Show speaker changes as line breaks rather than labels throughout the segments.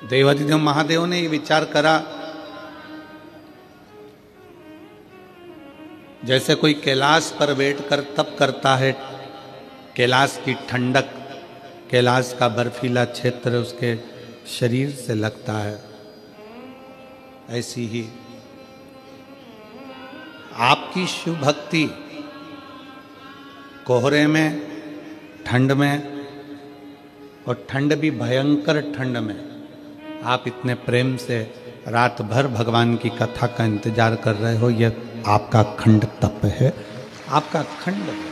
देवाधिदेव महादेव ने ये विचार करा, जैसे कोई कैलाश पर बैठकर तप करता है, कैलाश की ठंडक, कैलाश का बर्फीला क्षेत्र उसके शरीर से लगता है, ऐसी ही आपकी शिव भक्ति कोहरे में, ठंड में, और ठंड भी भयंकर ठंड में आप इतने प्रेम से रात भर भगवान की कथा का इंतजार कर रहे हो, यह आपका अखंड तप है, आपका अखंड है।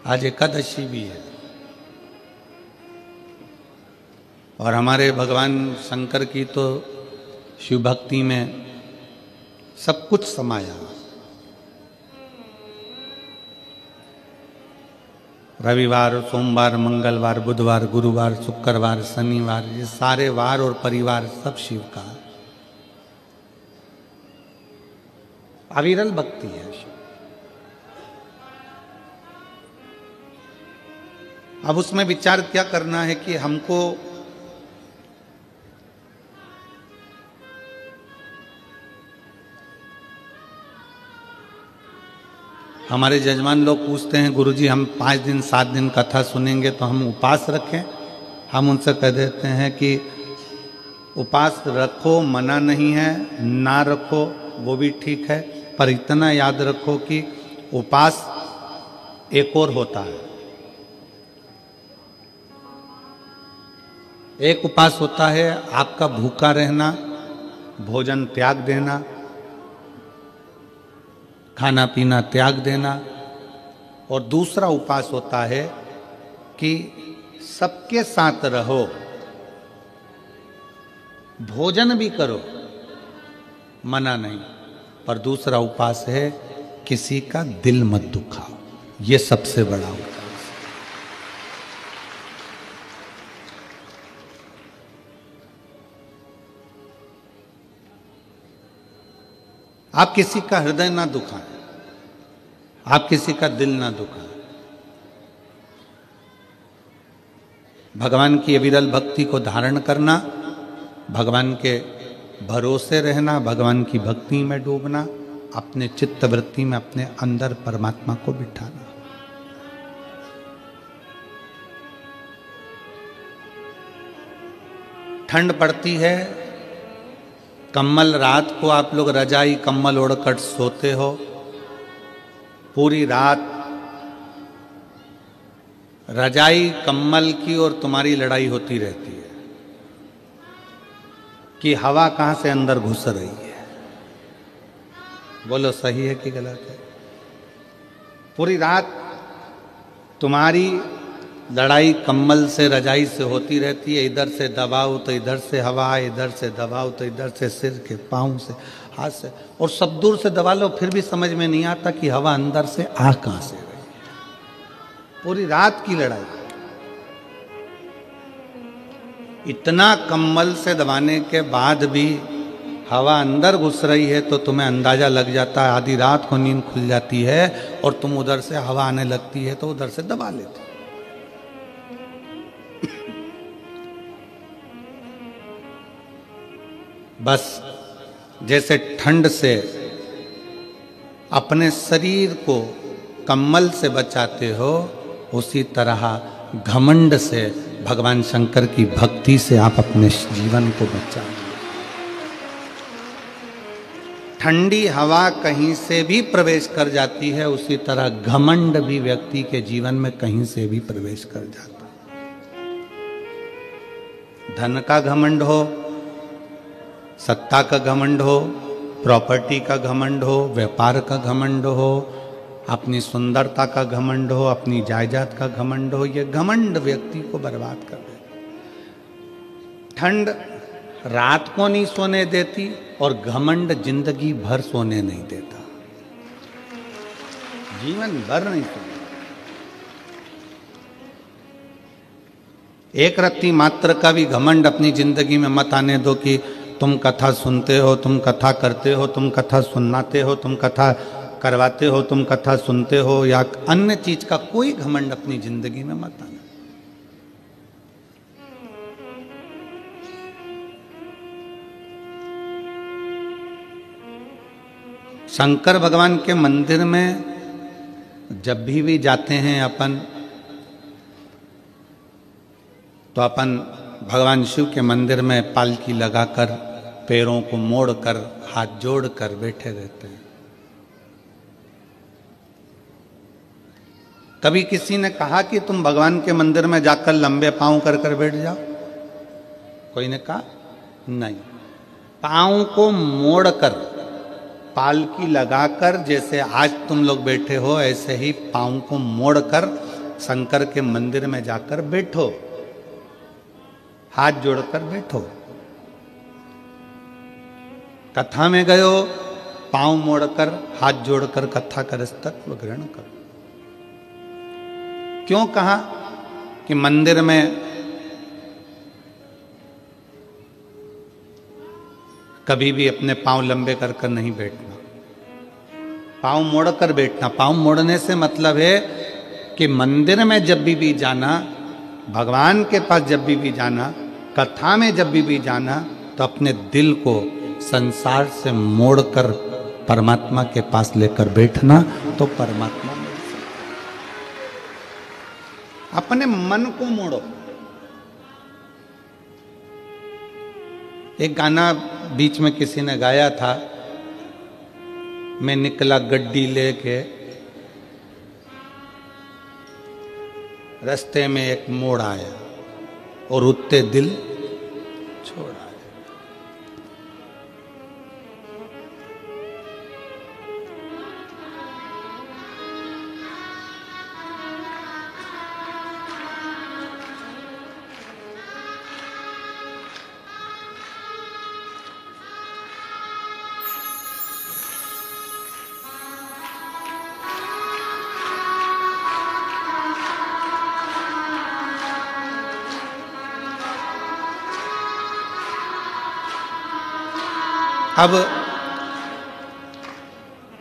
आज एकादशी भी है और हमारे भगवान शंकर की तो शिव भक्ति में सब कुछ समाया। रविवार, सोमवार, मंगलवार, बुधवार, गुरुवार, शुक्रवार, शनिवार, ये सारे वार और परिवार सब शिव का अविरल भक्ति है। अब उसमें विचार क्या करना है कि हमको हमारे जजमान लोग पूछते हैं, गुरुजी हम 5 दिन 7 दिन कथा सुनेंगे तो हम उपवास रखें? हम उनसे कह देते हैं कि उपवास रखो, मना नहीं है, ना रखो वो भी ठीक है, पर इतना याद रखो कि उपवास एक और होता है। एक उपवास होता है आपका भूखा रहना, भोजन त्याग देना, खाना पीना त्याग देना, और दूसरा उपवास होता है कि सबके साथ रहो, भोजन भी करो, मना नहीं, पर दूसरा उपवास है किसी का दिल मत दुखाओ। ये सबसे बड़ा उपवास। आप किसी का हृदय ना दुखाएं, आप किसी का दिल ना दुखाएं। भगवान की अविरल भक्ति को धारण करना, भगवान के भरोसे रहना, भगवान की भक्ति में डूबना, अपने चित्त वृत्ति में अपने अंदर परमात्मा को बिठाना। ठंड पड़ती है, कम्बल, रात को आप लोग रजाई कम्बल ओढ़कर सोते हो, पूरी रात रजाई कम्बल की और तुम्हारी लड़ाई होती रहती है कि हवा कहां से अंदर घुस रही है। बोलो सही है कि गलत है? पूरी रात तुम्हारी लड़ाई कम्बल से, रजाई से होती रहती है। इधर से दबाओ तो इधर से हवा, इधर से दबाओ तो इधर से, सिर के पाँव से, हाथ से, और सब दूर से दबा लो फिर भी समझ में नहीं आता कि हवा अंदर से आ कहां से रही है। पूरी रात की लड़ाई, इतना कम्बल से दबाने के बाद भी हवा अंदर घुस रही है तो तुम्हें अंदाजा लग जाता है। आधी रात को नींद खुल जाती है और तुम उधर से हवा आने लगती है तो उधर से दबा लेते। बस जैसे ठंड से अपने शरीर को कम्बल से बचाते हो, उसी तरह घमंड से, भगवान शंकर की भक्ति से आप अपने जीवन को बचाओ। ठंडी हवा कहीं से भी प्रवेश कर जाती है, उसी तरह घमंड भी व्यक्ति के जीवन में कहीं से भी प्रवेश कर जाता है। धन का घमंड हो, सत्ता का घमंड हो, प्रॉपर्टी का घमंड हो, व्यापार का घमंड हो, अपनी सुंदरता का घमंड हो, अपनी जायदाद का घमंड हो, ये घमंड व्यक्ति को बर्बाद कर देता। ठंड रात को नहीं सोने देती और घमंड जिंदगी भर सोने नहीं देता, जीवन भर नहीं सोने। एक रत्ती मात्र का भी घमंड अपनी जिंदगी में मत आने दो कि तुम कथा सुनते हो, तुम कथा करते हो, तुम कथा सुनाते हो, तुम कथा करवाते हो, तुम कथा सुनते हो, या अन्य चीज का कोई घमंड अपनी जिंदगी में मत आना। शंकर भगवान के मंदिर में जब भी जाते हैं अपन, तो अपन भगवान शिव के मंदिर में पालकी लगाकर, पैरों को मोड़कर, हाथ जोड़कर बैठे रहते हैं। कभी किसी ने कहा कि तुम भगवान के मंदिर में जाकर लंबे पांव कर कर बैठ जाओ? कोई ने कहा नहीं। पांव को मोड़कर, पालकी लगाकर, जैसे आज तुम लोग बैठे हो ऐसे ही पांव को मोड़कर शंकर के मंदिर में जाकर बैठो, हाथ जोड़कर बैठो। कथा में गए हो, पांव मोड़कर, हाथ जोड़कर कथा कर तत्व ग्रहण करो। क्यों कहा कि मंदिर में कभी भी अपने पांव लंबे कर कर नहीं बैठना, पांव मोड़कर बैठना। पांव मोड़ने से मतलब है कि मंदिर में जब भी जाना, भगवान के पास जब भी जाना, कथा में जब भी जाना, तो अपने दिल को संसार से मोड़कर परमात्मा के पास लेकर बैठना, तो परमात्मा मिल सकता। अपने मन को मोड़ो। एक गाना बीच में किसी ने गाया था, मैं निकला गड्डी लेके, रास्ते में एक मोड़ आया और उत्ते दिल छोड़ आया। अब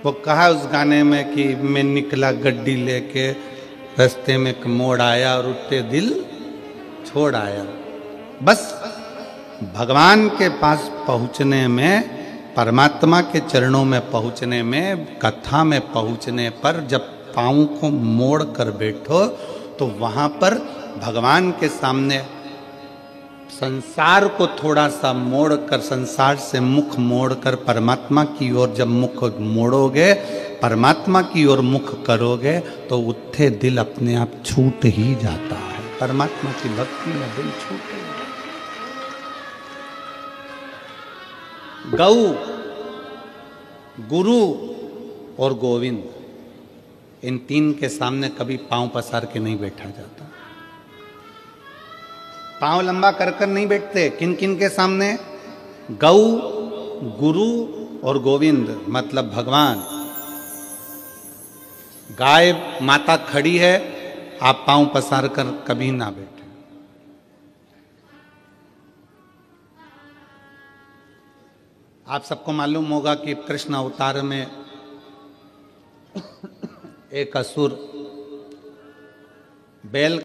वो कहा उस गाने में कि मैं निकला गड्डी लेके, रास्ते में एक मोड़ आया और उठते दिल छोड़ आया। बस भगवान के पास पहुंचने में, परमात्मा के चरणों में पहुंचने में, कथा में पहुंचने पर जब पाँव को मोड़ कर बैठो, तो वहां पर भगवान के सामने संसार को थोड़ा सा मोड़कर, संसार से मुख मोड़कर परमात्मा की ओर जब मुख मोड़ोगे, परमात्मा की ओर मुख करोगे, तो उत्थे दिल अपने आप छूट ही जाता है। परमात्मा की भक्ति में दिल छूटे। गौ, गुरु और गोविंद, इन तीन के सामने कभी पांव पसार के नहीं बैठा जाता। पांव लंबा कर कर नहीं बैठते। किन किन के सामने? गौ, गुरु और गोविंद, मतलब भगवान। गाय माता खड़ी है, आप पांव पसार कर कभी ना बैठे। आप सबको मालूम होगा कि कृष्ण अवतार में एक असुर बैल